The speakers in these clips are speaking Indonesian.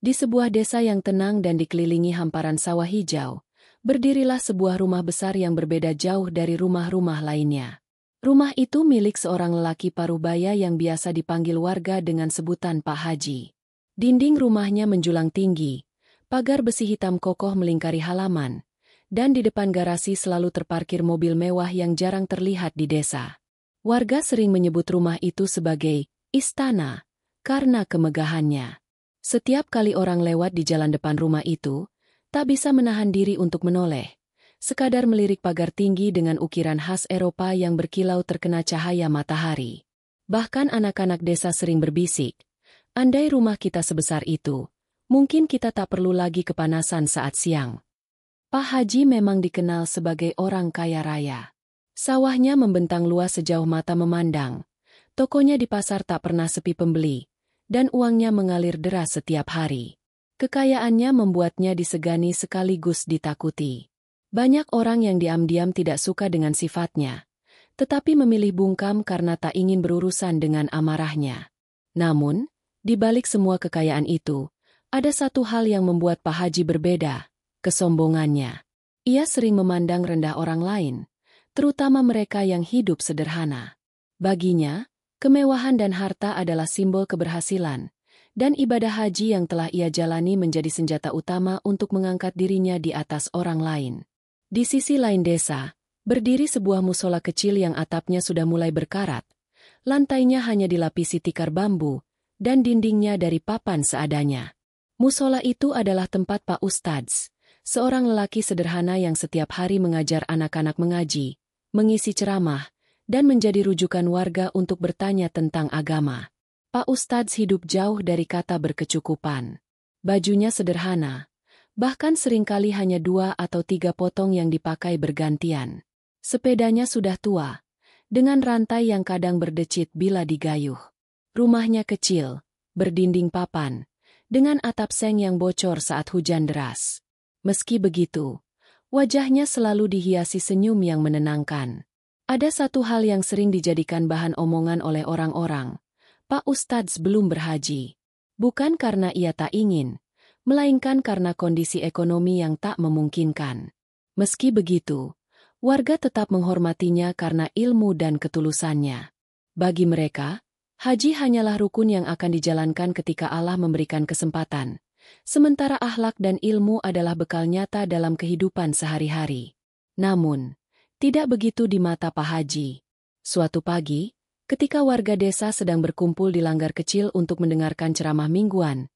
Di sebuah desa yang tenang dan dikelilingi hamparan sawah hijau, berdirilah sebuah rumah besar yang berbeda jauh dari rumah-rumah lainnya. Rumah itu milik seorang lelaki parubaya yang biasa dipanggil warga dengan sebutan Pak Haji. Dinding rumahnya menjulang tinggi, pagar besi hitam kokoh melingkari halaman, dan di depan garasi selalu terparkir mobil mewah yang jarang terlihat di desa. Warga sering menyebut rumah itu sebagai istana karena kemegahannya. Setiap kali orang lewat di jalan depan rumah itu, tak bisa menahan diri untuk menoleh, sekadar melirik pagar tinggi dengan ukiran khas Eropa yang berkilau terkena cahaya matahari. Bahkan anak-anak desa sering berbisik, andai rumah kita sebesar itu, mungkin kita tak perlu lagi kepanasan saat siang. Pak Haji memang dikenal sebagai orang kaya raya. Sawahnya membentang luas sejauh mata memandang, tokonya di pasar tak pernah sepi pembeli, dan uangnya mengalir deras setiap hari. Kekayaannya membuatnya disegani sekaligus ditakuti. Banyak orang yang diam-diam tidak suka dengan sifatnya, tetapi memilih bungkam karena tak ingin berurusan dengan amarahnya. Namun, di balik semua kekayaan itu, ada satu hal yang membuat Pak Haji berbeda, kesombongannya. Ia sering memandang rendah orang lain, terutama mereka yang hidup sederhana. Baginya, kemewahan dan harta adalah simbol keberhasilan, dan ibadah haji yang telah ia jalani menjadi senjata utama untuk mengangkat dirinya di atas orang lain. Di sisi lain desa, berdiri sebuah musola kecil yang atapnya sudah mulai berkarat, lantainya hanya dilapisi tikar bambu, dan dindingnya dari papan seadanya. Musola itu adalah tempat Pak Ustadz, seorang lelaki sederhana yang setiap hari mengajar anak-anak mengaji, mengisi ceramah, dan menjadi rujukan warga untuk bertanya tentang agama. Pak Ustadz hidup jauh dari kata berkecukupan. Bajunya sederhana, bahkan seringkali hanya 2 atau 3 potong yang dipakai bergantian. Sepedanya sudah tua, dengan rantai yang kadang berdecit bila digayuh. Rumahnya kecil, berdinding papan, dengan atap seng yang bocor saat hujan deras. Meski begitu, wajahnya selalu dihiasi senyum yang menenangkan. Ada satu hal yang sering dijadikan bahan omongan oleh orang-orang. Pak Ustadz belum berhaji. Bukan karena ia tak ingin, melainkan karena kondisi ekonomi yang tak memungkinkan. Meski begitu, warga tetap menghormatinya karena ilmu dan ketulusannya. Bagi mereka, haji hanyalah rukun yang akan dijalankan ketika Allah memberikan kesempatan. Sementara akhlak dan ilmu adalah bekal nyata dalam kehidupan sehari-hari. Namun, tidak begitu di mata Pak Haji. Suatu pagi, ketika warga desa sedang berkumpul di langgar kecil untuk mendengarkan ceramah mingguan,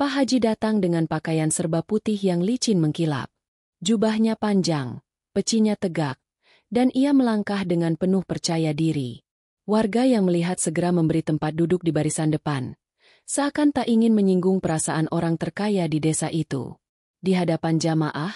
Pak Haji datang dengan pakaian serba putih yang licin mengkilap. Jubahnya panjang, pecinya tegak, dan ia melangkah dengan penuh percaya diri. Warga yang melihat segera memberi tempat duduk di barisan depan, seakan tak ingin menyinggung perasaan orang terkaya di desa itu. Di hadapan jamaah,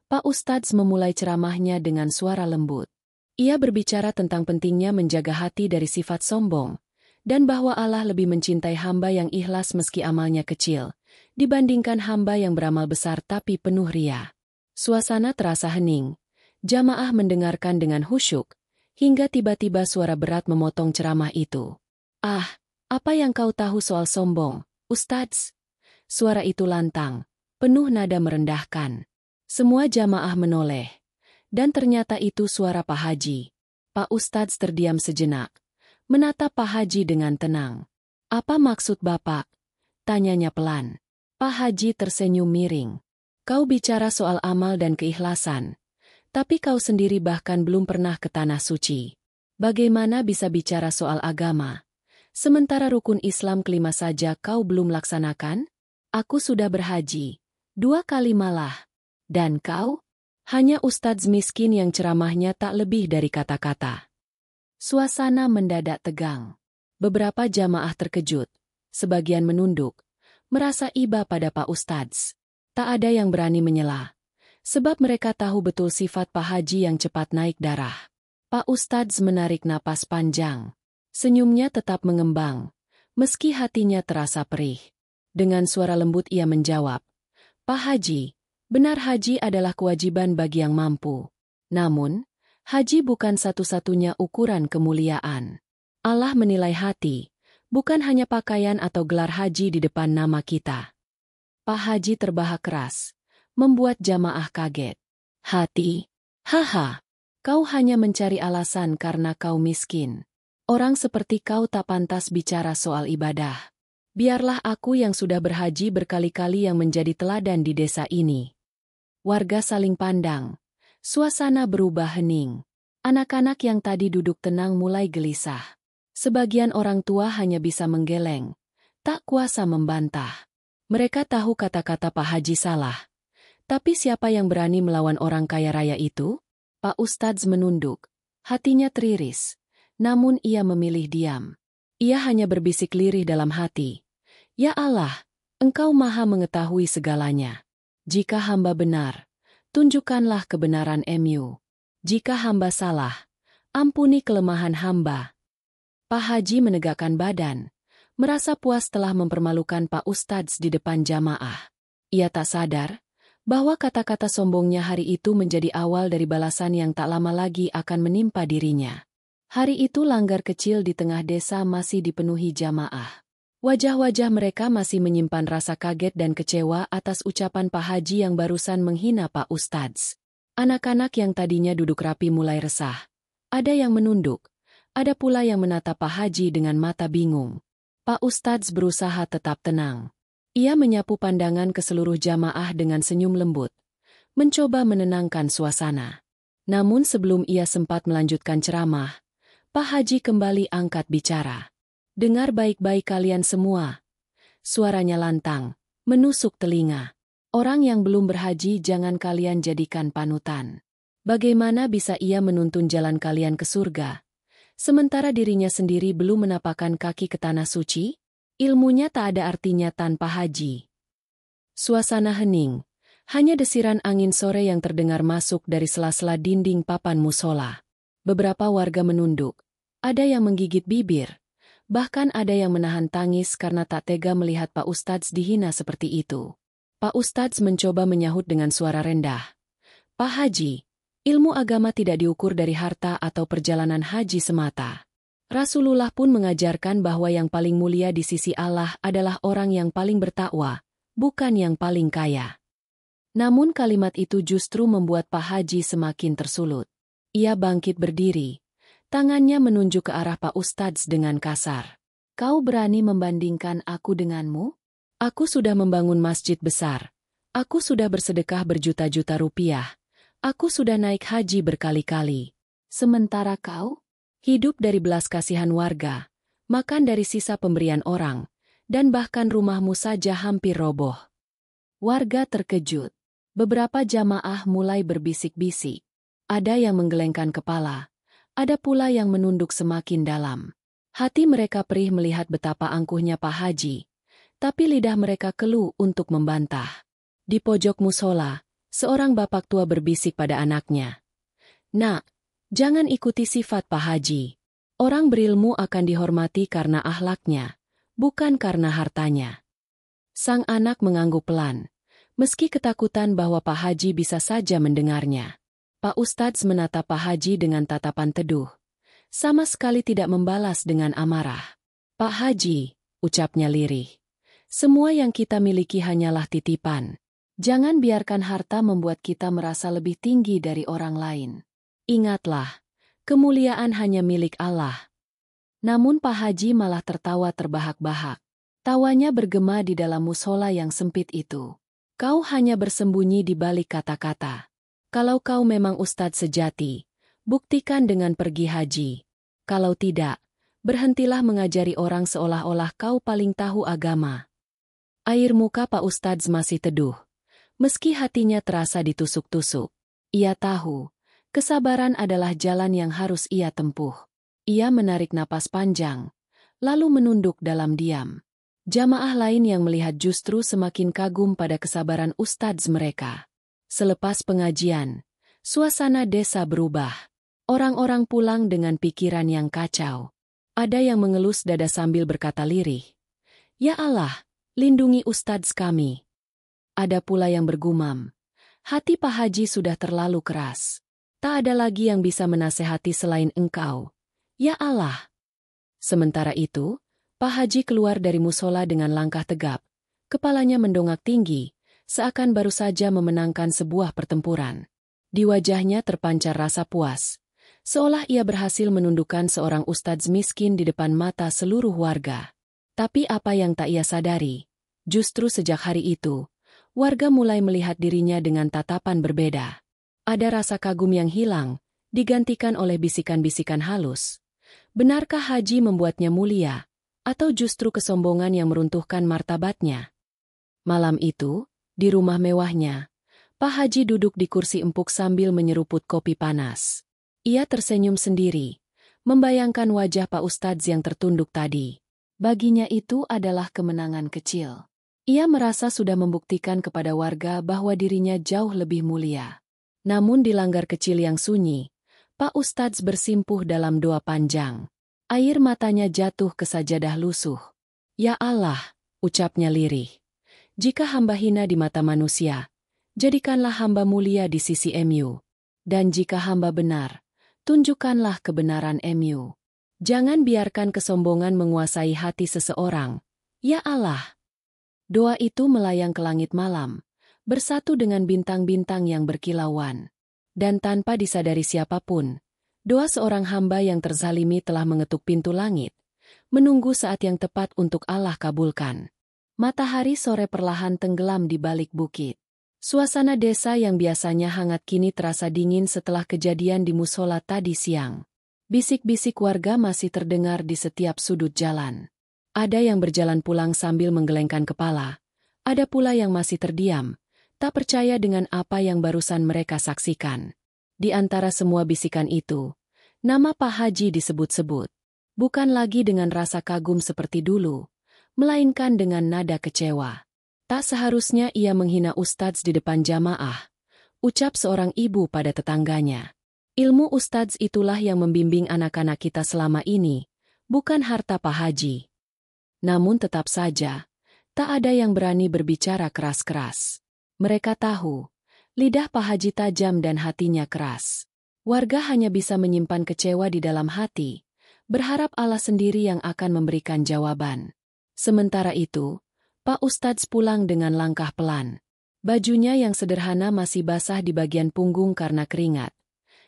Pak Ustadz memulai ceramahnya dengan suara lembut. Ia berbicara tentang pentingnya menjaga hati dari sifat sombong, dan bahwa Allah lebih mencintai hamba yang ikhlas meski amalnya kecil, dibandingkan hamba yang beramal besar tapi penuh ria. Suasana terasa hening, jamaah mendengarkan dengan khusyuk, hingga tiba-tiba suara berat memotong ceramah itu. "Ah, apa yang kau tahu soal sombong, Ustadz?" Suara itu lantang, penuh nada merendahkan. Semua jamaah menoleh, dan ternyata itu suara Pak Haji. Pak Ustadz terdiam sejenak, menatap Pak Haji dengan tenang. "Apa maksud Bapak?" tanyanya pelan. Pak Haji tersenyum miring. "Kau bicara soal amal dan keikhlasan, tapi kau sendiri bahkan belum pernah ke tanah suci. Bagaimana bisa bicara soal agama? Sementara rukun Islam kelima saja kau belum laksanakan? Aku sudah berhaji 2 kali malah. Dan kau? Hanya ustadz miskin yang ceramahnya tak lebih dari kata-kata." Suasana mendadak tegang. Beberapa jamaah terkejut, sebagian menunduk, merasa iba pada Pak Ustadz. Tak ada yang berani menyela, sebab mereka tahu betul sifat Pak Haji yang cepat naik darah. Pak Ustadz menarik napas panjang. Senyumnya tetap mengembang, meski hatinya terasa perih. Dengan suara lembut ia menjawab, "Pak Haji, benar haji adalah kewajiban bagi yang mampu. Namun, haji bukan satu-satunya ukuran kemuliaan. Allah menilai hati, bukan hanya pakaian atau gelar haji di depan nama kita." Pak Haji terbahak keras, membuat jamaah kaget. Hati, haha, kau hanya mencari alasan karena kau miskin. Orang seperti kau tak pantas bicara soal ibadah. Biarlah aku yang sudah berhaji berkali-kali yang menjadi teladan di desa ini. Warga saling pandang. Suasana berubah hening. Anak-anak yang tadi duduk tenang mulai gelisah. Sebagian orang tua hanya bisa menggeleng, tak kuasa membantah. Mereka tahu kata-kata Pak Haji salah. Tapi siapa yang berani melawan orang kaya raya itu? Pak Ustadz menunduk. Hatinya teriris. Namun ia memilih diam. Ia hanya berbisik lirih dalam hati. Ya Allah, Engkau Maha mengetahui segalanya. Jika hamba benar, tunjukkanlah kebenaran MU. Jika hamba salah, ampuni kelemahan hamba. Pak Haji menegakkan badan, merasa puas telah mempermalukan Pak Ustadz di depan jamaah. Ia tak sadar bahwa kata-kata sombongnya hari itu menjadi awal dari balasan yang tak lama lagi akan menimpa dirinya. Hari itu langgar kecil di tengah desa masih dipenuhi jamaah. Wajah-wajah mereka masih menyimpan rasa kaget dan kecewa atas ucapan Pak Haji yang barusan menghina Pak Ustadz. Anak-anak yang tadinya duduk rapi mulai resah. Ada yang menunduk, ada pula yang menatap Pak Haji dengan mata bingung. Pak Ustadz berusaha tetap tenang. Ia menyapu pandangan ke seluruh jamaah dengan senyum lembut, mencoba menenangkan suasana. Namun sebelum ia sempat melanjutkan ceramah, Pak Haji kembali angkat bicara. Dengar baik-baik kalian semua. Suaranya lantang, menusuk telinga. Orang yang belum berhaji jangan kalian jadikan panutan. Bagaimana bisa ia menuntun jalan kalian ke surga, sementara dirinya sendiri belum menapakkan kaki ke tanah suci? Ilmunya tak ada artinya tanpa haji. Suasana hening, hanya desiran angin sore yang terdengar masuk dari sela-sela dinding papan musola. Beberapa warga menunduk, ada yang menggigit bibir. Bahkan ada yang menahan tangis karena tak tega melihat Pak Ustadz dihina seperti itu. Pak Ustadz mencoba menyahut dengan suara rendah. Pak Haji, ilmu agama tidak diukur dari harta atau perjalanan haji semata. Rasulullah pun mengajarkan bahwa yang paling mulia di sisi Allah adalah orang yang paling bertakwa, bukan yang paling kaya. Namun kalimat itu justru membuat Pak Haji semakin tersulut. Ia bangkit berdiri. Tangannya menunjuk ke arah Pak Ustadz dengan kasar. Kau berani membandingkan aku denganmu? Aku sudah membangun masjid besar. Aku sudah bersedekah berjuta-juta rupiah. Aku sudah naik haji berkali-kali. Sementara kau hidup dari belas kasihan warga, makan dari sisa pemberian orang, dan bahkan rumahmu saja hampir roboh. Warga terkejut. Beberapa jamaah mulai berbisik-bisik. Ada yang menggelengkan kepala. Ada pula yang menunduk semakin dalam. Hati mereka perih melihat betapa angkuhnya Pak Haji, tapi lidah mereka keluh untuk membantah. Di pojok musola, seorang bapak tua berbisik pada anaknya. Nak, jangan ikuti sifat Pak Haji. Orang berilmu akan dihormati karena akhlaknya, bukan karena hartanya. Sang anak mengangguk pelan, meski ketakutan bahwa Pak Haji bisa saja mendengarnya. Pak Ustadz menatap Pak Haji dengan tatapan teduh. Sama sekali tidak membalas dengan amarah. Pak Haji, ucapnya lirih. Semua yang kita miliki hanyalah titipan. Jangan biarkan harta membuat kita merasa lebih tinggi dari orang lain. Ingatlah, kemuliaan hanya milik Allah. Namun Pak Haji malah tertawa terbahak-bahak. Tawanya bergema di dalam musola yang sempit itu. Kau hanya bersembunyi di balik kata-kata. Kalau kau memang ustadz sejati, buktikan dengan pergi haji. Kalau tidak, berhentilah mengajari orang seolah-olah kau paling tahu agama. Air muka Pak Ustadz masih teduh. Meski hatinya terasa ditusuk-tusuk. Ia tahu, kesabaran adalah jalan yang harus ia tempuh. Ia menarik napas panjang, lalu menunduk dalam diam. Jamaah lain yang melihat justru semakin kagum pada kesabaran ustadz mereka. Selepas pengajian, suasana desa berubah. Orang-orang pulang dengan pikiran yang kacau. Ada yang mengelus dada sambil berkata lirih, "Ya Allah, lindungi ustadz kami." Ada pula yang bergumam, "Hati Pak Haji sudah terlalu keras. Tak ada lagi yang bisa menasehati selain Engkau. Ya Allah." Sementara itu, Pak Haji keluar dari musola dengan langkah tegap. Kepalanya mendongak tinggi, seakan baru saja memenangkan sebuah pertempuran. Di wajahnya terpancar rasa puas, seolah ia berhasil menundukkan seorang ustadz miskin di depan mata seluruh warga. Tapi apa yang tak ia sadari, justru sejak hari itu, warga mulai melihat dirinya dengan tatapan berbeda. Ada rasa kagum yang hilang, digantikan oleh bisikan-bisikan halus. Benarkah haji membuatnya mulia, atau justru kesombongan yang meruntuhkan martabatnya? Malam itu, di rumah mewahnya, Pak Haji duduk di kursi empuk sambil menyeruput kopi panas. Ia tersenyum sendiri, membayangkan wajah Pak Ustadz yang tertunduk tadi. Baginya itu adalah kemenangan kecil. Ia merasa sudah membuktikan kepada warga bahwa dirinya jauh lebih mulia. Namun di langgar kecil yang sunyi, Pak Ustadz bersimpuh dalam doa panjang. Air matanya jatuh ke sajadah lusuh. "Ya Allah," ucapnya lirih. "Jika hamba hina di mata manusia, jadikanlah hamba mulia di sisi MU. Dan jika hamba benar, tunjukkanlah kebenaran MU. Jangan biarkan kesombongan menguasai hati seseorang. Ya Allah." Doa itu melayang ke langit malam, bersatu dengan bintang-bintang yang berkilauan. Dan tanpa disadari siapapun, doa seorang hamba yang terzalimi telah mengetuk pintu langit, menunggu saat yang tepat untuk Allah kabulkan. Matahari sore perlahan tenggelam di balik bukit. Suasana desa yang biasanya hangat kini terasa dingin setelah kejadian di musola tadi siang. Bisik-bisik warga masih terdengar di setiap sudut jalan. Ada yang berjalan pulang sambil menggelengkan kepala. Ada pula yang masih terdiam, tak percaya dengan apa yang barusan mereka saksikan. Di antara semua bisikan itu, nama Pak Haji disebut-sebut. Bukan lagi dengan rasa kagum seperti dulu, melainkan dengan nada kecewa. "Tak seharusnya ia menghina ustadz di depan jamaah," ucap seorang ibu pada tetangganya. "Ilmu ustadz itulah yang membimbing anak-anak kita selama ini, bukan harta Pak Haji." Namun tetap saja, tak ada yang berani berbicara keras-keras. Mereka tahu, lidah Pak Haji tajam dan hatinya keras. Warga hanya bisa menyimpan kecewa di dalam hati, berharap Allah sendiri yang akan memberikan jawaban. Sementara itu, Pak Ustadz pulang dengan langkah pelan. Bajunya yang sederhana masih basah di bagian punggung karena keringat.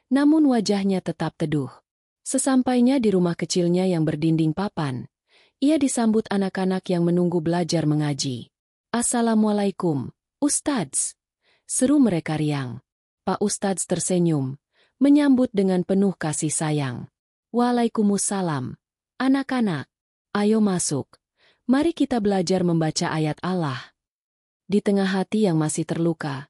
Namun wajahnya tetap teduh. Sesampainya di rumah kecilnya yang berdinding papan, ia disambut anak-anak yang menunggu belajar mengaji. "Assalamualaikum, Ustadz," seru mereka riang. Pak Ustadz tersenyum, menyambut dengan penuh kasih sayang. "Waalaikumsalam, anak-anak. Ayo masuk. Mari kita belajar membaca ayat Allah." Di tengah hati yang masih terluka,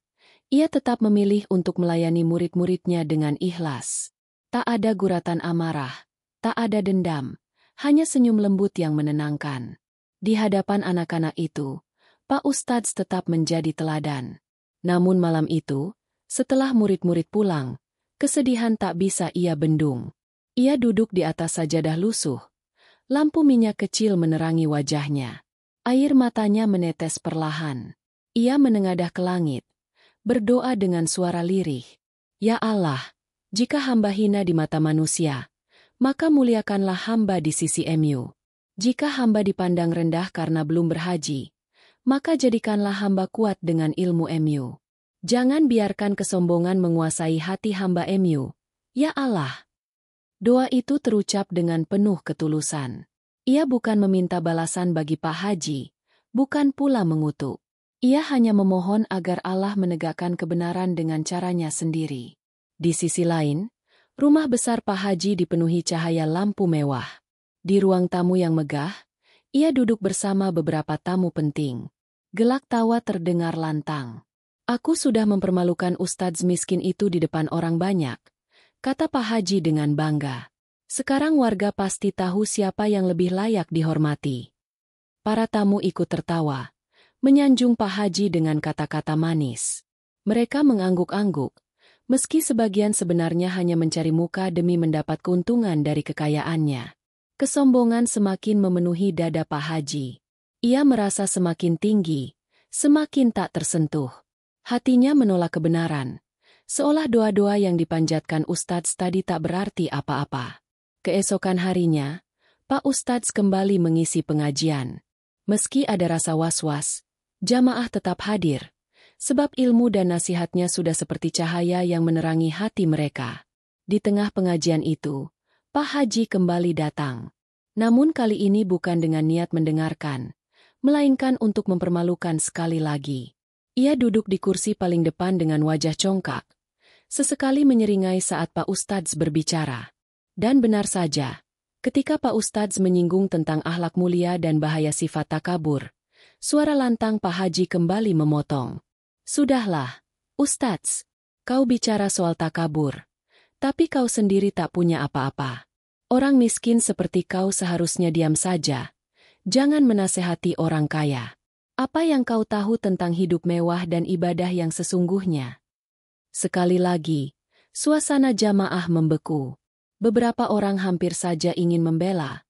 ia tetap memilih untuk melayani murid-muridnya dengan ikhlas. Tak ada guratan amarah, tak ada dendam, hanya senyum lembut yang menenangkan. Di hadapan anak-anak itu, Pak Ustadz tetap menjadi teladan. Namun malam itu, setelah murid-murid pulang, kesedihan tak bisa ia bendung. Ia duduk di atas sajadah lusuh. Lampu minyak kecil menerangi wajahnya. Air matanya menetes perlahan. Ia menengadah ke langit, berdoa dengan suara lirih. "Ya Allah, jika hamba hina di mata manusia, maka muliakanlah hamba di sisi MU. Jika hamba dipandang rendah karena belum berhaji, maka jadikanlah hamba kuat dengan ilmu MU. Jangan biarkan kesombongan menguasai hati hamba MU. Ya Allah." Doa itu terucap dengan penuh ketulusan. Ia bukan meminta balasan bagi Pak Haji, bukan pula mengutuk. Ia hanya memohon agar Allah menegakkan kebenaran dengan caranya sendiri. Di sisi lain, rumah besar Pak Haji dipenuhi cahaya lampu mewah. Di ruang tamu yang megah, ia duduk bersama beberapa tamu penting. Gelak tawa terdengar lantang. "Aku sudah mempermalukan ustadz miskin itu di depan orang banyak," kata Pak Haji dengan bangga. "Sekarang warga pasti tahu siapa yang lebih layak dihormati." Para tamu ikut tertawa, menyanjung Pak Haji dengan kata-kata manis. Mereka mengangguk-angguk, meski sebagian sebenarnya hanya mencari muka demi mendapat keuntungan dari kekayaannya. Kesombongan semakin memenuhi dada Pak Haji. Ia merasa semakin tinggi, semakin tak tersentuh. Hatinya menolak kebenaran, seolah doa-doa yang dipanjatkan ustadz tadi tak berarti apa-apa. Keesokan harinya, Pak Ustadz kembali mengisi pengajian. Meski ada rasa was-was, Jamaah tetap hadir, sebab ilmu dan nasihatnya sudah seperti cahaya yang menerangi hati mereka. Di tengah pengajian itu, Pak Haji kembali datang. Namun kali ini bukan dengan niat mendengarkan, melainkan untuk mempermalukan sekali lagi. Ia duduk di kursi paling depan dengan wajah congkak, sesekali menyeringai saat Pak Ustadz berbicara. Dan benar saja, ketika Pak Ustadz menyinggung tentang akhlak mulia dan bahaya sifat takabur, suara lantang Pak Haji kembali memotong. Sudahlah, Ustadz, kau bicara soal takabur, tapi kau sendiri tak punya apa-apa. Orang miskin seperti kau seharusnya diam saja. Jangan menasehati orang kaya. Apa yang kau tahu tentang hidup mewah dan ibadah yang sesungguhnya? Sekali lagi, suasana jamaah membeku. Beberapa orang hampir saja ingin membela,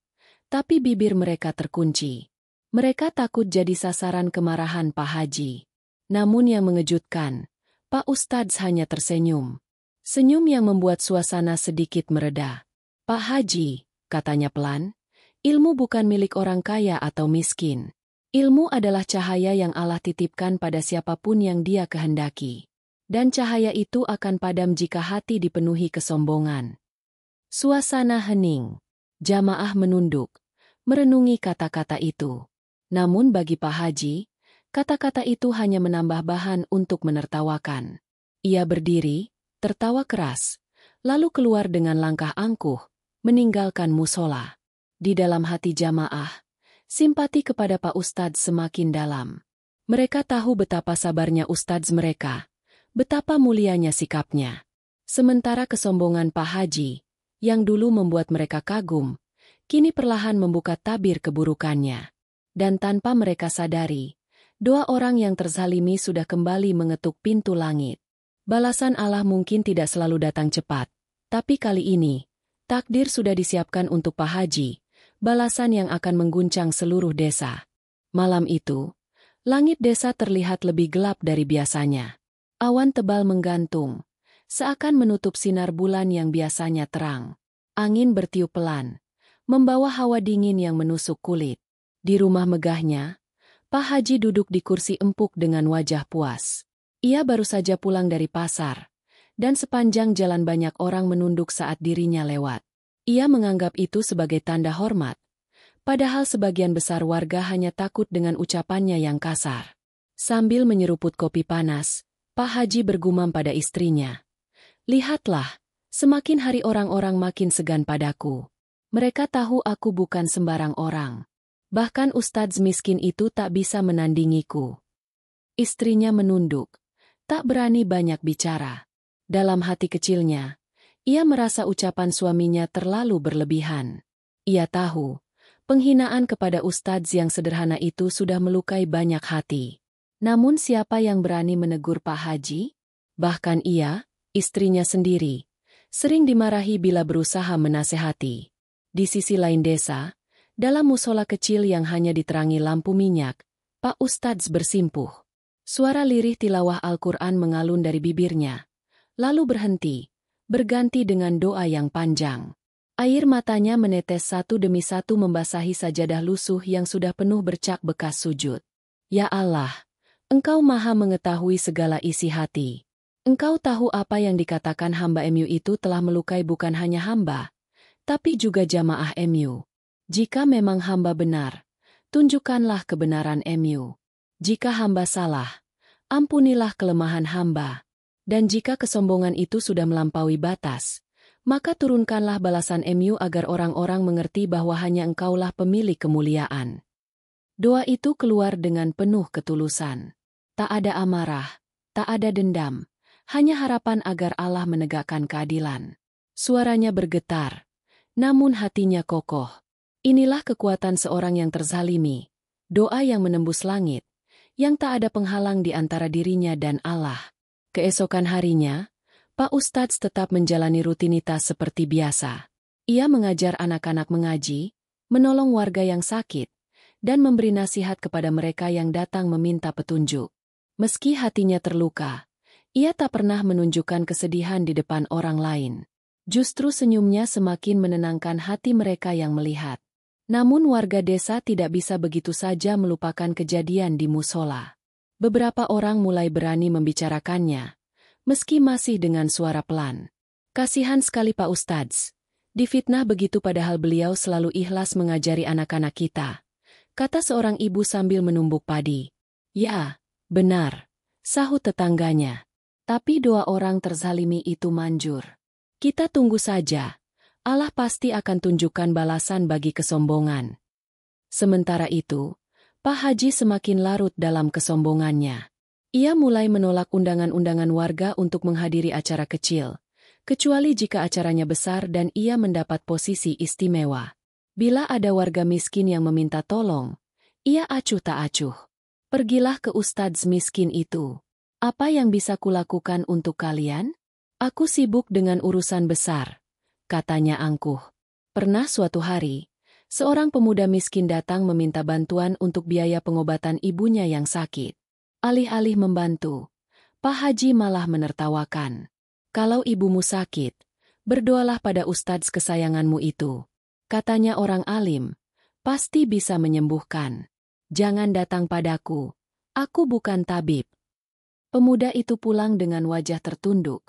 tapi bibir mereka terkunci. Mereka takut jadi sasaran kemarahan Pak Haji. Namun yang mengejutkan, Pak Ustadz hanya tersenyum. Senyum yang membuat suasana sedikit mereda. Pak Haji, katanya pelan, ilmu bukan milik orang kaya atau miskin. Ilmu adalah cahaya yang Allah titipkan pada siapapun yang Dia kehendaki. Dan cahaya itu akan padam jika hati dipenuhi kesombongan. Suasana hening. Jamaah menunduk, merenungi kata-kata itu. Namun bagi Pak Haji, kata-kata itu hanya menambah bahan untuk menertawakan. Ia berdiri, tertawa keras, lalu keluar dengan langkah angkuh, meninggalkan musola. Di dalam hati jamaah, simpati kepada Pak Ustadz semakin dalam. Mereka tahu betapa sabarnya Ustadz mereka, betapa mulianya sikapnya. Sementara kesombongan Pak Haji, yang dulu membuat mereka kagum, kini perlahan membuka tabir keburukannya. Dan tanpa mereka sadari, doa orang yang terzalimi sudah kembali mengetuk pintu langit. Balasan Allah mungkin tidak selalu datang cepat, tapi kali ini, takdir sudah disiapkan untuk Pak Haji, balasan yang akan mengguncang seluruh desa. Malam itu, langit desa terlihat lebih gelap dari biasanya. Awan tebal menggantung, seakan menutup sinar bulan yang biasanya terang. Angin bertiup pelan, membawa hawa dingin yang menusuk kulit. Di rumah megahnya, Pak Haji duduk di kursi empuk dengan wajah puas. Ia baru saja pulang dari pasar, dan sepanjang jalan banyak orang menunduk saat dirinya lewat. Ia menganggap itu sebagai tanda hormat, padahal sebagian besar warga hanya takut dengan ucapannya yang kasar. Sambil menyeruput kopi panas, Pak Haji bergumam pada istrinya. Lihatlah, semakin hari orang-orang makin segan padaku. Mereka tahu aku bukan sembarang orang. Bahkan Ustadz miskin itu tak bisa menandingiku. Istrinya menunduk, tak berani banyak bicara. Dalam hati kecilnya, ia merasa ucapan suaminya terlalu berlebihan. Ia tahu, penghinaan kepada Ustadz yang sederhana itu sudah melukai banyak hati. Namun siapa yang berani menegur Pak Haji? Bahkan ia, istrinya sendiri, sering dimarahi bila berusaha menasehati. Di sisi lain desa, dalam musola kecil yang hanya diterangi lampu minyak, Pak Ustadz bersimpuh. Suara lirih tilawah Al-Quran mengalun dari bibirnya, lalu berhenti, berganti dengan doa yang panjang. Air matanya menetes satu demi satu membasahi sajadah lusuh yang sudah penuh bercak bekas sujud. Ya Allah, Engkau Maha mengetahui segala isi hati. Engkau tahu apa yang dikatakan hamba MU itu telah melukai bukan hanya hamba, tapi juga jamaah MU. Jika memang hamba benar, tunjukkanlah kebenaran MU. Jika hamba salah, ampunilah kelemahan hamba. Dan jika kesombongan itu sudah melampaui batas, maka turunkanlah balasan MU agar orang-orang mengerti bahwa hanya Engkaulah pemilik kemuliaan. Doa itu keluar dengan penuh ketulusan. Tak ada amarah, tak ada dendam, hanya harapan agar Allah menegakkan keadilan. Suaranya bergetar, namun hatinya kokoh. Inilah kekuatan seorang yang terzalimi, doa yang menembus langit, yang tak ada penghalang di antara dirinya dan Allah. Keesokan harinya, Pak Ustadz tetap menjalani rutinitas seperti biasa. Ia mengajar anak-anak mengaji, menolong warga yang sakit, dan memberi nasihat kepada mereka yang datang meminta petunjuk. Meski hatinya terluka, ia tak pernah menunjukkan kesedihan di depan orang lain. Justru senyumnya semakin menenangkan hati mereka yang melihat. Namun warga desa tidak bisa begitu saja melupakan kejadian di musola. Beberapa orang mulai berani membicarakannya, meski masih dengan suara pelan. Kasihan sekali Pak Ustadz. Difitnah begitu padahal beliau selalu ikhlas mengajari anak-anak kita, kata seorang ibu sambil menumbuk padi. Ya, benar, sahut tetangganya. Tapi dua orang terzalimi itu manjur. Kita tunggu saja. Allah pasti akan tunjukkan balasan bagi kesombongan. Sementara itu, Pak Haji semakin larut dalam kesombongannya. Ia mulai menolak undangan-undangan warga untuk menghadiri acara kecil, kecuali jika acaranya besar dan ia mendapat posisi istimewa. Bila ada warga miskin yang meminta tolong, ia acuh tak acuh. Pergilah ke ustadz miskin itu. Apa yang bisa kulakukan untuk kalian? Aku sibuk dengan urusan besar, katanya angkuh. Pernah suatu hari, seorang pemuda miskin datang meminta bantuan untuk biaya pengobatan ibunya yang sakit. Alih-alih membantu, Pak Haji malah menertawakan. Kalau ibumu sakit, berdoalah pada ustadz kesayanganmu itu. Katanya orang alim, pasti bisa menyembuhkan. Jangan datang padaku, aku bukan tabib. Pemuda itu pulang dengan wajah tertunduk,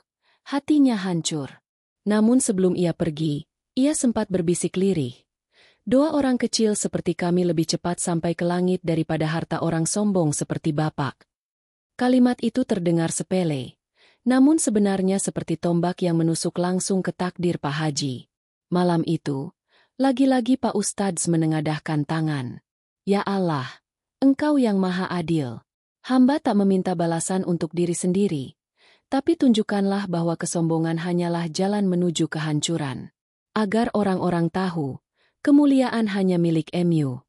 hatinya hancur. Namun sebelum ia pergi, ia sempat berbisik lirih. Doa orang kecil seperti kami lebih cepat sampai ke langit daripada harta orang sombong seperti Bapak. Kalimat itu terdengar sepele, namun sebenarnya seperti tombak yang menusuk langsung ke takdir Pak Haji. Malam itu, lagi-lagi Pak Ustadz menengadahkan tangan. Ya Allah, Engkau yang Maha Adil. Hamba tak meminta balasan untuk diri sendiri, tapi tunjukkanlah bahwa kesombongan hanyalah jalan menuju kehancuran. Agar orang-orang tahu, kemuliaan hanya milik MU.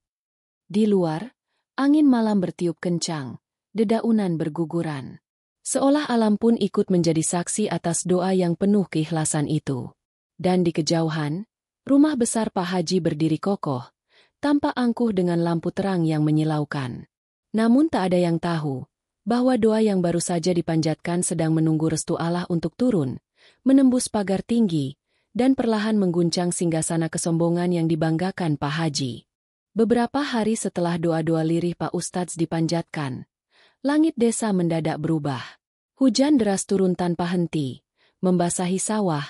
Di luar, angin malam bertiup kencang, dedaunan berguguran. Seolah alam pun ikut menjadi saksi atas doa yang penuh keikhlasan itu. Dan di kejauhan, rumah besar Pak Haji berdiri kokoh, tampak angkuh dengan lampu terang yang menyilaukan. Namun tak ada yang tahu bahwa doa yang baru saja dipanjatkan sedang menunggu restu Allah untuk turun, menembus pagar tinggi, dan perlahan mengguncang singgasana kesombongan yang dibanggakan Pak Haji. Beberapa hari setelah doa-doa lirih Pak Ustadz dipanjatkan, langit desa mendadak berubah. Hujan deras turun tanpa henti, membasahi sawah,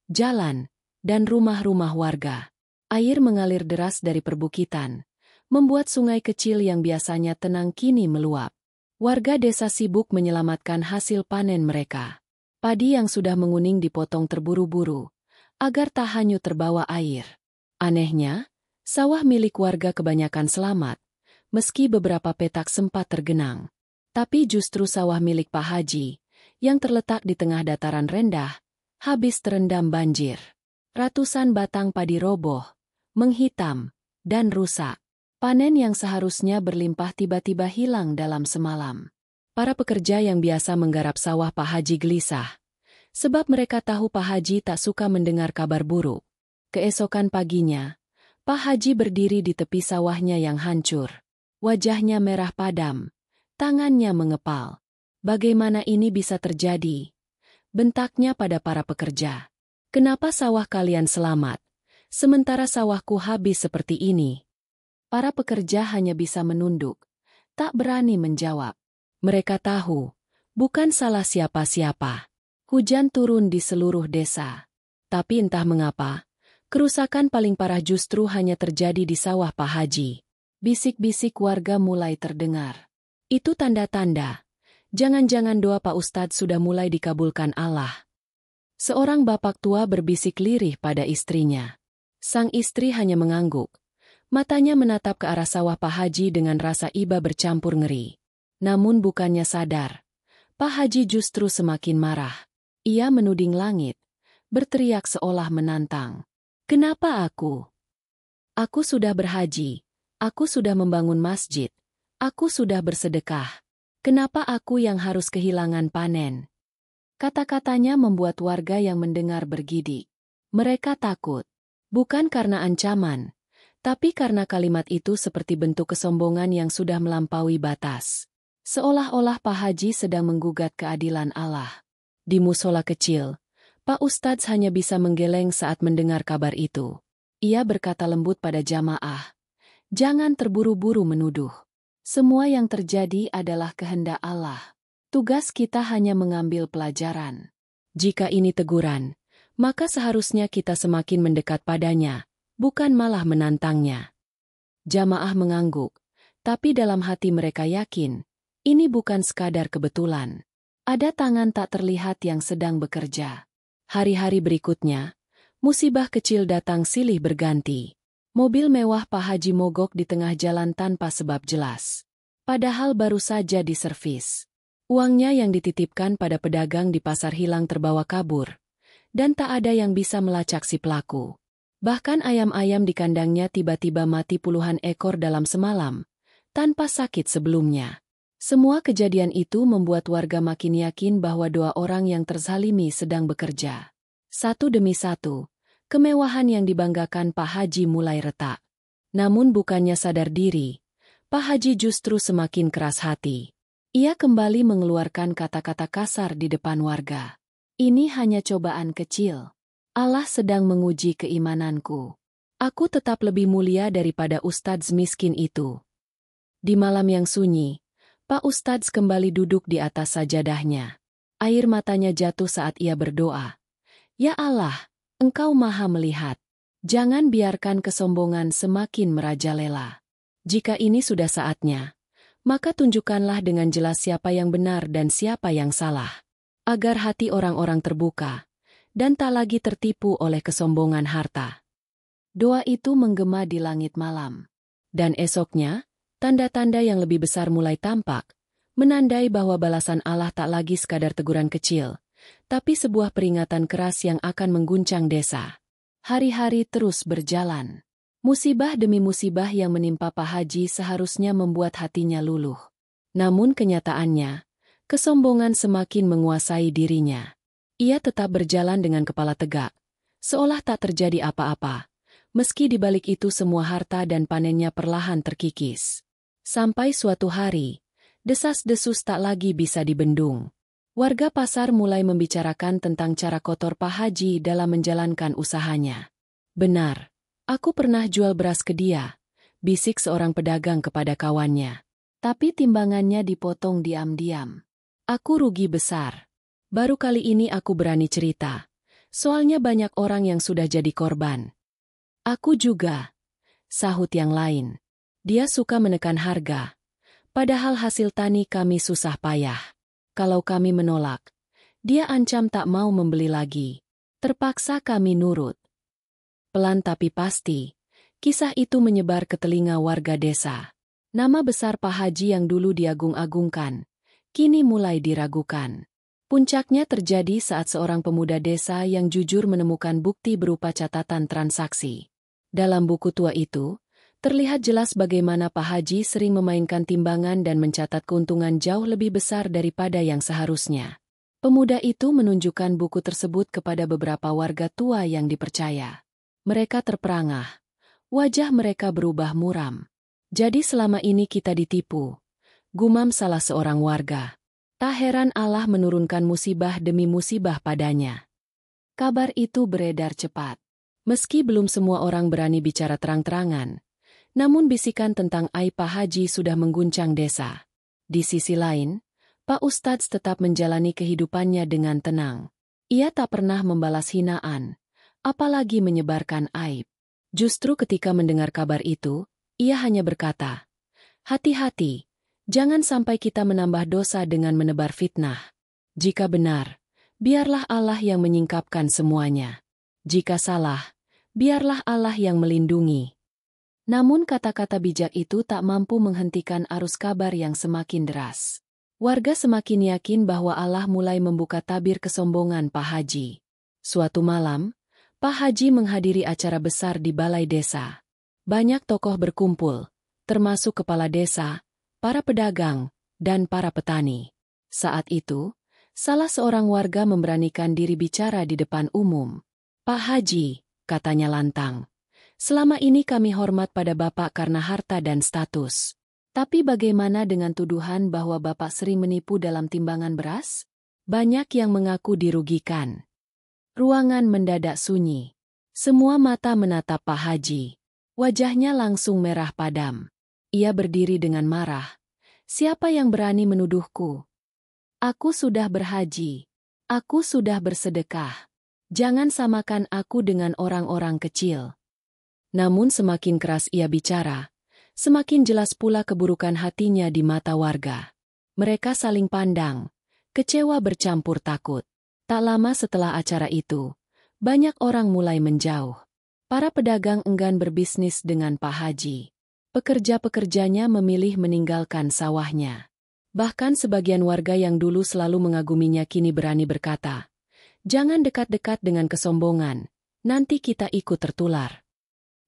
jalan, dan rumah-rumah warga. Air mengalir deras dari perbukitan, membuat sungai kecil yang biasanya tenang kini meluap. Warga desa sibuk menyelamatkan hasil panen mereka. Padi yang sudah menguning dipotong terburu-buru, agar tak hanyut terbawa air. Anehnya, sawah milik warga kebanyakan selamat, meski beberapa petak sempat tergenang. Tapi justru sawah milik Pak Haji, yang terletak di tengah dataran rendah, habis terendam banjir. Ratusan batang padi roboh, menghitam, dan rusak. Panen yang seharusnya berlimpah tiba-tiba hilang dalam semalam. Para pekerja yang biasa menggarap sawah Pak Haji gelisah, sebab mereka tahu Pak Haji tak suka mendengar kabar buruk. Keesokan paginya, Pak Haji berdiri di tepi sawahnya yang hancur. Wajahnya merah padam, tangannya mengepal. Bagaimana ini bisa terjadi? Bentaknya pada para pekerja. Kenapa sawah kalian selamat, sementara sawahku habis seperti ini? Para pekerja hanya bisa menunduk, tak berani menjawab. Mereka tahu, bukan salah siapa-siapa. Hujan turun di seluruh desa. Tapi entah mengapa, kerusakan paling parah justru hanya terjadi di sawah Pak Haji. Bisik-bisik warga mulai terdengar. Itu tanda-tanda. Jangan-jangan doa Pak Ustadz sudah mulai dikabulkan Allah. Seorang bapak tua berbisik lirih pada istrinya. Sang istri hanya mengangguk. Matanya menatap ke arah sawah Pak Haji dengan rasa iba bercampur ngeri. Namun bukannya sadar, Pak Haji justru semakin marah. Ia menuding langit, berteriak seolah menantang. Kenapa aku? Aku sudah berhaji, aku sudah membangun masjid, aku sudah bersedekah. Kenapa aku yang harus kehilangan panen? Kata-katanya membuat warga yang mendengar bergidik. Mereka takut, bukan karena ancaman, tapi karena kalimat itu seperti bentuk kesombongan yang sudah melampaui batas. Seolah-olah Pak Haji sedang menggugat keadilan Allah. Di musola kecil, Pak Ustadz hanya bisa menggeleng saat mendengar kabar itu. Ia berkata lembut pada jamaah, "Jangan terburu-buru menuduh. Semua yang terjadi adalah kehendak Allah. Tugas kita hanya mengambil pelajaran. Jika ini teguran, maka seharusnya kita semakin mendekat padanya, bukan malah menantangnya. Jamaah mengangguk, tapi dalam hati mereka yakin, ini bukan sekadar kebetulan. Ada tangan tak terlihat yang sedang bekerja. Hari-hari berikutnya, musibah kecil datang silih berganti. Mobil mewah Pak Haji mogok di tengah jalan tanpa sebab jelas. Padahal baru saja diservis. Uangnya yang dititipkan pada pedagang di pasar hilang terbawa kabur. Dan tak ada yang bisa melacak si pelaku. Bahkan ayam-ayam di kandangnya tiba-tiba mati puluhan ekor dalam semalam, tanpa sakit sebelumnya. Semua kejadian itu membuat warga makin yakin bahwa dua orang yang terzalimi sedang bekerja. Satu demi satu, kemewahan yang dibanggakan Pak Haji mulai retak. Namun bukannya sadar diri, Pak Haji justru semakin keras hati. Ia kembali mengeluarkan kata-kata kasar di depan warga. Ini hanya cobaan kecil. Allah sedang menguji keimananku. Aku tetap lebih mulia daripada ustadz miskin itu. Di malam yang sunyi, Pak Ustadz kembali duduk di atas sajadahnya. Air matanya jatuh saat ia berdoa. Ya Allah, Engkau Maha melihat. Jangan biarkan kesombongan semakin merajalela. Jika ini sudah saatnya, maka tunjukkanlah dengan jelas siapa yang benar dan siapa yang salah. Agar hati orang-orang terbuka, dan tak lagi tertipu oleh kesombongan harta. Doa itu menggema di langit malam. Dan esoknya, tanda-tanda yang lebih besar mulai tampak, menandai bahwa balasan Allah tak lagi sekadar teguran kecil, tapi sebuah peringatan keras yang akan mengguncang desa. Hari-hari terus berjalan. Musibah demi musibah yang menimpa Pak Haji seharusnya membuat hatinya luluh. Namun kenyataannya, kesombongan semakin menguasai dirinya. Ia tetap berjalan dengan kepala tegak, seolah tak terjadi apa-apa, meski di balik itu semua harta dan panennya perlahan terkikis. Sampai suatu hari, desas-desus tak lagi bisa dibendung. Warga pasar mulai membicarakan tentang cara kotor Pak Haji dalam menjalankan usahanya. Benar, aku pernah jual beras ke dia, bisik seorang pedagang kepada kawannya. Tapi timbangannya dipotong diam-diam. Aku rugi besar. Baru kali ini aku berani cerita, soalnya banyak orang yang sudah jadi korban. Aku juga, sahut yang lain. Dia suka menekan harga, padahal hasil tani kami susah payah. Kalau kami menolak, dia ancam tak mau membeli lagi. Terpaksa kami nurut. Pelan tapi pasti, kisah itu menyebar ke telinga warga desa. Nama besar Pak Haji yang dulu diagung-agungkan, kini mulai diragukan. Puncaknya terjadi saat seorang pemuda desa yang jujur menemukan bukti berupa catatan transaksi. Dalam buku tua itu, terlihat jelas bagaimana Pak Haji sering memainkan timbangan dan mencatat keuntungan jauh lebih besar daripada yang seharusnya. Pemuda itu menunjukkan buku tersebut kepada beberapa warga tua yang dipercaya. Mereka terperangah. Wajah mereka berubah muram. Jadi selama ini kita ditipu. Gumam salah seorang warga. Tak heran Allah menurunkan musibah demi musibah padanya. Kabar itu beredar cepat. Meski belum semua orang berani bicara terang-terangan, namun bisikan tentang aib Pak Haji sudah mengguncang desa. Di sisi lain, Pak Ustadz tetap menjalani kehidupannya dengan tenang. Ia tak pernah membalas hinaan, apalagi menyebarkan aib. Justru ketika mendengar kabar itu, ia hanya berkata, "Hati-hati, jangan sampai kita menambah dosa dengan menebar fitnah. Jika benar, biarlah Allah yang menyingkapkan semuanya. Jika salah, biarlah Allah yang melindungi." Namun kata-kata bijak itu tak mampu menghentikan arus kabar yang semakin deras. Warga semakin yakin bahwa Allah mulai membuka tabir kesombongan Pak Haji. Suatu malam, Pak Haji menghadiri acara besar di balai desa. Banyak tokoh berkumpul, termasuk kepala desa, para pedagang, dan para petani. Saat itu, salah seorang warga memberanikan diri bicara di depan umum. "Pak Haji," katanya lantang, "selama ini kami hormat pada Bapak karena harta dan status. Tapi bagaimana dengan tuduhan bahwa Bapak sering menipu dalam timbangan beras?" Banyak yang mengaku dirugikan. Ruangan mendadak sunyi. Semua mata menatap Pak Haji. Wajahnya langsung merah padam. Ia berdiri dengan marah. Siapa yang berani menuduhku? Aku sudah berhaji. Aku sudah bersedekah. Jangan samakan aku dengan orang-orang kecil. Namun semakin keras ia bicara, semakin jelas pula keburukan hatinya di mata warga. Mereka saling pandang, kecewa bercampur takut. Tak lama setelah acara itu, banyak orang mulai menjauh. Para pedagang enggan berbisnis dengan Pak Haji. Pekerja-pekerjanya memilih meninggalkan sawahnya. Bahkan sebagian warga yang dulu selalu mengaguminya kini berani berkata, "Jangan dekat-dekat dengan kesombongan, nanti kita ikut tertular."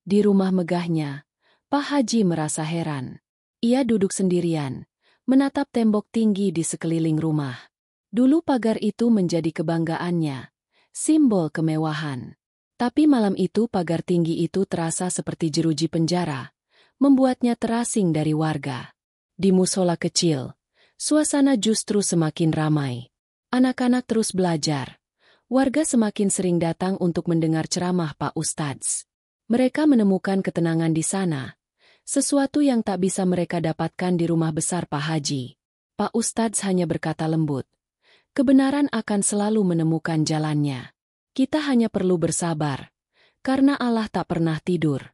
Di rumah megahnya, Pak Haji merasa heran. Ia duduk sendirian, menatap tembok tinggi di sekeliling rumah. Dulu pagar itu menjadi kebanggaannya, simbol kemewahan. Tapi malam itu pagar tinggi itu terasa seperti jeruji penjara, membuatnya terasing dari warga. Di musola kecil, suasana justru semakin ramai. Anak-anak terus belajar. Warga semakin sering datang untuk mendengar ceramah Pak Ustadz. Mereka menemukan ketenangan di sana, sesuatu yang tak bisa mereka dapatkan di rumah besar Pak Haji. Pak Ustadz hanya berkata lembut, "Kebenaran akan selalu menemukan jalannya. Kita hanya perlu bersabar, karena Allah tak pernah tidur."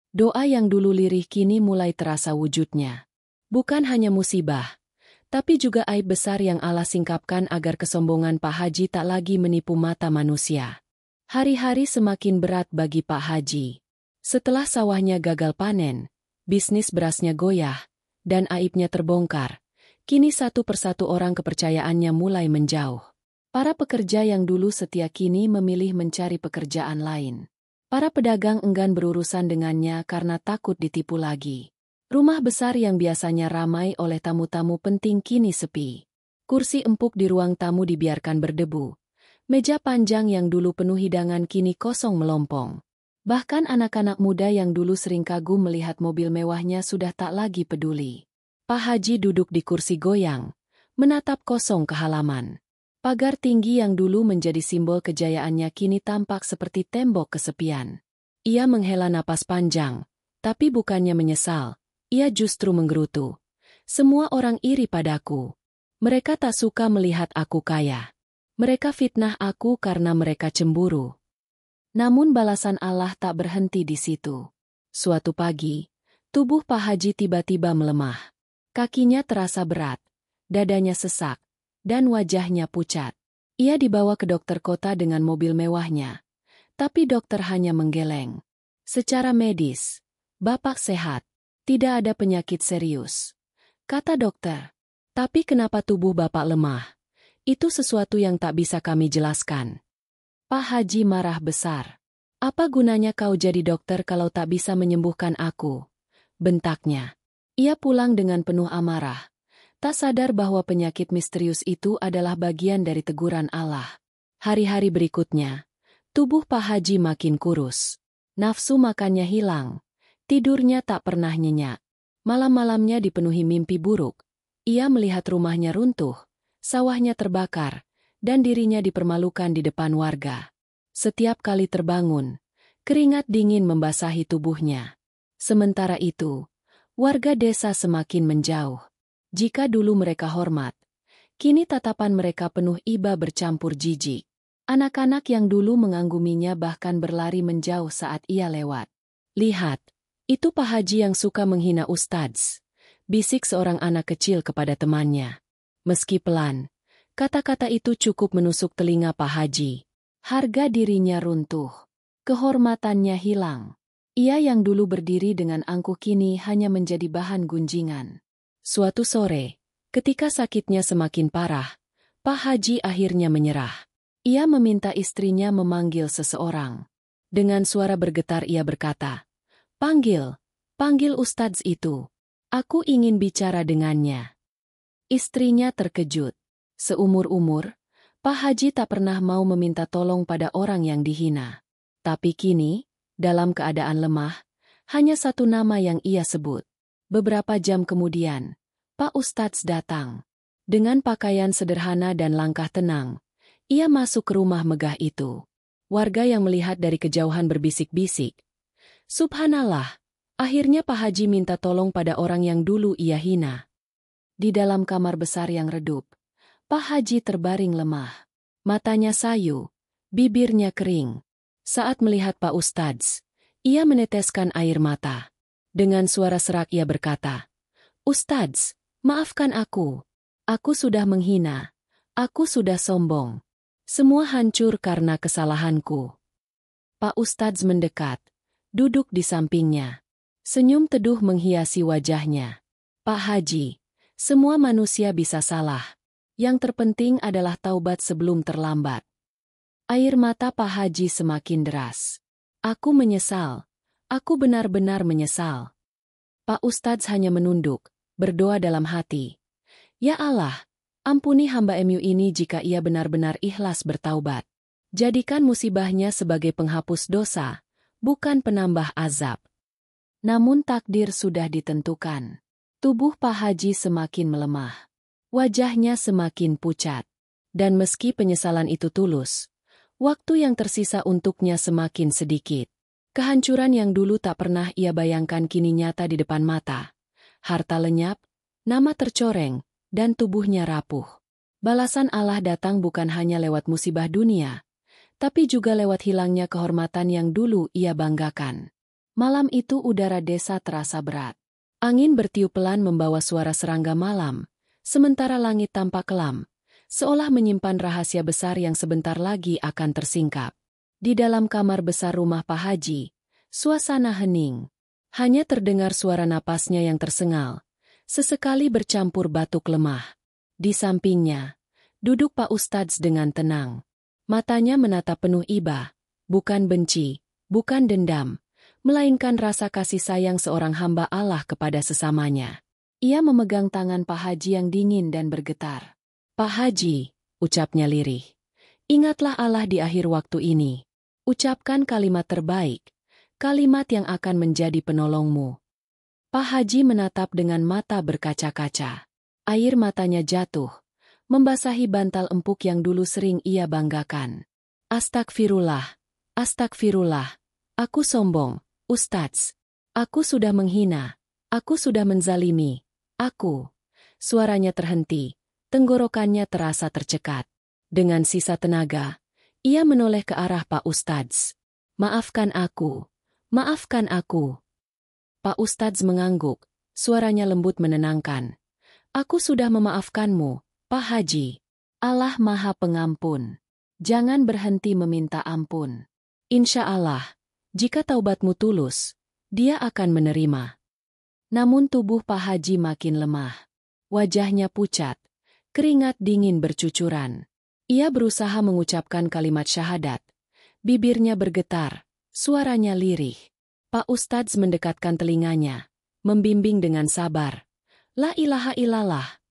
Doa yang dulu lirih kini mulai terasa wujudnya. Bukan hanya musibah, tapi juga aib besar yang Allah singkapkan agar kesombongan Pak Haji tak lagi menipu mata manusia. Hari-hari semakin berat bagi Pak Haji. Setelah sawahnya gagal panen, bisnis berasnya goyah, dan aibnya terbongkar, kini satu persatu orang kepercayaannya mulai menjauh. Para pekerja yang dulu setia kini memilih mencari pekerjaan lain. Para pedagang enggan berurusan dengannya karena takut ditipu lagi. Rumah besar yang biasanya ramai oleh tamu-tamu penting kini sepi. Kursi empuk di ruang tamu dibiarkan berdebu. Meja panjang yang dulu penuh hidangan kini kosong melompong. Bahkan anak-anak muda yang dulu sering kagum melihat mobil mewahnya sudah tak lagi peduli. Pak Haji duduk di kursi goyang, menatap kosong ke halaman. Pagar tinggi yang dulu menjadi simbol kejayaannya kini tampak seperti tembok kesepian. Ia menghela napas panjang, tapi bukannya menyesal, ia justru menggerutu. Semua orang iri padaku. Mereka tak suka melihat aku kaya. Mereka fitnah aku karena mereka cemburu. Namun balasan Allah tak berhenti di situ. Suatu pagi, tubuh Pak Haji tiba-tiba melemah. Kakinya terasa berat, dadanya sesak, dan wajahnya pucat. Ia dibawa ke dokter kota dengan mobil mewahnya. Tapi dokter hanya menggeleng. "Secara medis, Bapak sehat, tidak ada penyakit serius," kata dokter. "Tapi kenapa tubuh Bapak lemah? Itu sesuatu yang tak bisa kami jelaskan." Pak Haji marah besar. "Apa gunanya kau jadi dokter kalau tak bisa menyembuhkan aku?" bentaknya. Ia pulang dengan penuh amarah, tak sadar bahwa penyakit misterius itu adalah bagian dari teguran Allah. Hari-hari berikutnya, tubuh Pak Haji makin kurus. Nafsu makannya hilang, tidurnya tak pernah nyenyak. Malam-malamnya dipenuhi mimpi buruk. Ia melihat rumahnya runtuh, sawahnya terbakar, dan dirinya dipermalukan di depan warga. Setiap kali terbangun, keringat dingin membasahi tubuhnya. Sementara itu, warga desa semakin menjauh. Jika dulu mereka hormat, kini tatapan mereka penuh iba bercampur jijik. Anak-anak yang dulu mengagumi-Nya bahkan berlari menjauh saat ia lewat. "Lihat, itu Pak Haji yang suka menghina Ustadz," bisik seorang anak kecil kepada temannya. Meski pelan, kata-kata itu cukup menusuk telinga Pak Haji. Harga dirinya runtuh. Kehormatannya hilang. Ia yang dulu berdiri dengan angkuh kini hanya menjadi bahan gunjingan. Suatu sore, ketika sakitnya semakin parah, Pak Haji akhirnya menyerah. Ia meminta istrinya memanggil seseorang. Dengan suara bergetar ia berkata, panggil Ustadz itu. Aku ingin bicara dengannya." Istrinya terkejut. Seumur-umur, Pak Haji tak pernah mau meminta tolong pada orang yang dihina. Tapi kini, dalam keadaan lemah, hanya satu nama yang ia sebut. Beberapa jam kemudian, Pak Ustadz datang. Dengan pakaian sederhana dan langkah tenang, ia masuk ke rumah megah itu. Warga yang melihat dari kejauhan berbisik-bisik, "Subhanallah, Akhirnya Pak Haji minta tolong pada orang yang dulu ia hina. Di dalam kamar besar yang redup, Pak Haji terbaring lemah. Matanya sayu, bibirnya kering. Saat melihat Pak Ustadz, ia meneteskan air mata. Dengan suara serak ia berkata, "Ustadz, maafkan aku. Aku sudah menghina. Aku sudah sombong. Semua hancur karena kesalahanku." Pak Ustadz mendekat, duduk di sampingnya. Senyum teduh menghiasi wajahnya. "Pak Haji, semua manusia bisa salah. Yang terpenting adalah taubat sebelum terlambat." Air mata Pak Haji semakin deras. "Aku menyesal. Aku benar-benar menyesal." Pak Ustadz hanya menunduk, berdoa dalam hati. "Ya Allah, ampuni hamba MU ini jika ia benar-benar ikhlas bertaubat. Jadikan musibahnya sebagai penghapus dosa, bukan penambah azab." Namun takdir sudah ditentukan. Tubuh Pak Haji semakin melemah. Wajahnya semakin pucat. Dan meski penyesalan itu tulus, waktu yang tersisa untuknya semakin sedikit. Kehancuran yang dulu tak pernah ia bayangkan kini nyata di depan mata. Harta lenyap, nama tercoreng, dan tubuhnya rapuh. Balasan Allah datang bukan hanya lewat musibah dunia, tapi juga lewat hilangnya kehormatan yang dulu ia banggakan. Malam itu udara desa terasa berat. Angin bertiup pelan membawa suara serangga malam, sementara langit tampak kelam, seolah menyimpan rahasia besar yang sebentar lagi akan tersingkap. Di dalam kamar besar rumah Pak Haji, suasana hening. Hanya terdengar suara napasnya yang tersengal, sesekali bercampur batuk lemah. Di sampingnya, duduk Pak Ustadz dengan tenang. Matanya menatap penuh iba, bukan benci, bukan dendam, melainkan rasa kasih sayang seorang hamba Allah kepada sesamanya. Ia memegang tangan Pak Haji yang dingin dan bergetar. "Pak Haji," ucapnya lirih, "ingatlah Allah di akhir waktu ini. Ucapkan kalimat terbaik, kalimat yang akan menjadi penolongmu." Pak Haji menatap dengan mata berkaca-kaca. Air matanya jatuh, membasahi bantal empuk yang dulu sering ia banggakan. "Astagfirullah, astagfirullah, aku sombong, Ustadz. Aku sudah menghina, aku sudah menzalimi, aku." Suaranya terhenti, tenggorokannya terasa tercekat. Dengan sisa tenaga, ia menoleh ke arah Pak Ustadz. "Maafkan aku, maafkan aku." Pak Ustadz mengangguk, suaranya lembut menenangkan. "Aku sudah memaafkanmu, Pak Haji. Allah Maha Pengampun. Jangan berhenti meminta ampun. Insya Allah, jika taubatmu tulus, Dia akan menerima." Namun tubuh Pak Haji makin lemah. Wajahnya pucat, keringat dingin bercucuran. Ia berusaha mengucapkan kalimat syahadat. Bibirnya bergetar, suaranya lirih. Pak Ustadz mendekatkan telinganya, membimbing dengan sabar. "La ilaha illallah."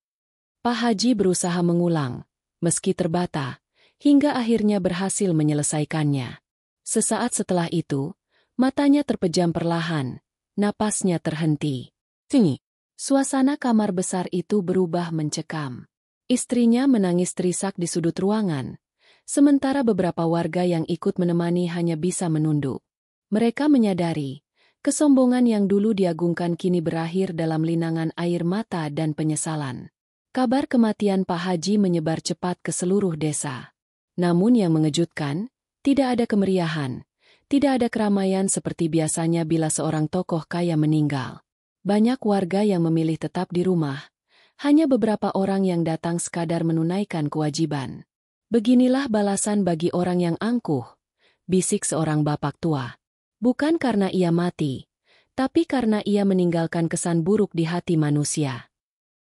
Pak Haji berusaha mengulang, meski terbata, hingga akhirnya berhasil menyelesaikannya. Sesaat setelah itu, matanya terpejam perlahan, napasnya terhenti. Tinggi. Suasana kamar besar itu berubah mencekam. Istrinya menangis terisak di sudut ruangan, sementara beberapa warga yang ikut menemani hanya bisa menunduk. Mereka menyadari, kesombongan yang dulu diagungkan kini berakhir dalam linangan air mata dan penyesalan. Kabar kematian Pak Haji menyebar cepat ke seluruh desa. Namun yang mengejutkan, tidak ada kemeriahan, tidak ada keramaian seperti biasanya bila seorang tokoh kaya meninggal. Banyak warga yang memilih tetap di rumah, hanya beberapa orang yang datang sekadar menunaikan kewajiban. "Beginilah balasan bagi orang yang angkuh," bisik seorang bapak tua. "Bukan karena ia mati, tapi karena ia meninggalkan kesan buruk di hati manusia."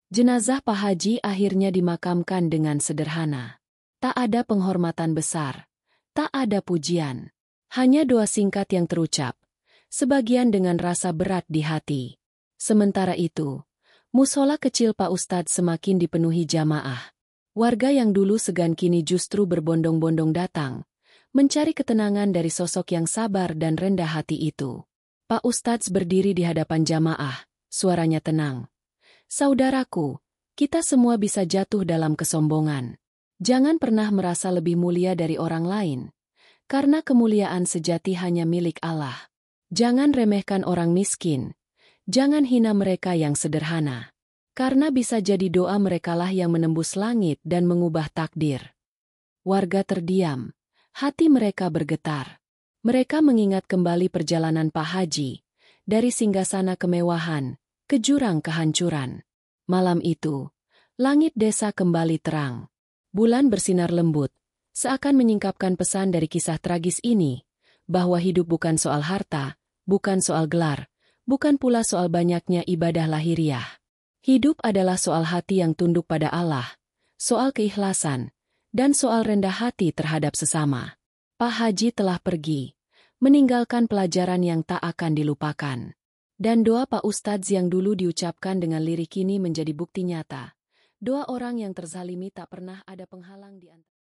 Jenazah Pak Haji akhirnya dimakamkan dengan sederhana. Tak ada penghormatan besar, tak ada pujian. Hanya doa singkat yang terucap, sebagian dengan rasa berat di hati. Sementara itu, musola kecil Pak Ustadz semakin dipenuhi jamaah. Warga yang dulu segan kini justru berbondong-bondong datang, mencari ketenangan dari sosok yang sabar dan rendah hati itu. Pak Ustadz berdiri di hadapan jamaah, suaranya tenang. "Saudaraku, kita semua bisa jatuh dalam kesombongan. Jangan pernah merasa lebih mulia dari orang lain, karena kemuliaan sejati hanya milik Allah. Jangan remehkan orang miskin. Jangan hina mereka yang sederhana. Karena bisa jadi doa merekalah yang menembus langit dan mengubah takdir. Warga terdiam. Hati mereka bergetar. Mereka mengingat kembali perjalanan Pak Haji. Dari singgasana kemewahan, ke jurang kehancuran. Malam itu, langit desa kembali terang. Bulan bersinar lembut, seakan menyingkapkan pesan dari kisah tragis ini, bahwa hidup bukan soal harta, bukan soal gelar, bukan pula soal banyaknya ibadah lahiriah. Hidup adalah soal hati yang tunduk pada Allah, soal keikhlasan, dan soal rendah hati terhadap sesama. Pak Haji telah pergi, meninggalkan pelajaran yang tak akan dilupakan. Dan doa Pak Ustadz yang dulu diucapkan dengan lirik kini menjadi bukti nyata. Doa orang yang terzalimi tak pernah ada penghalang di antara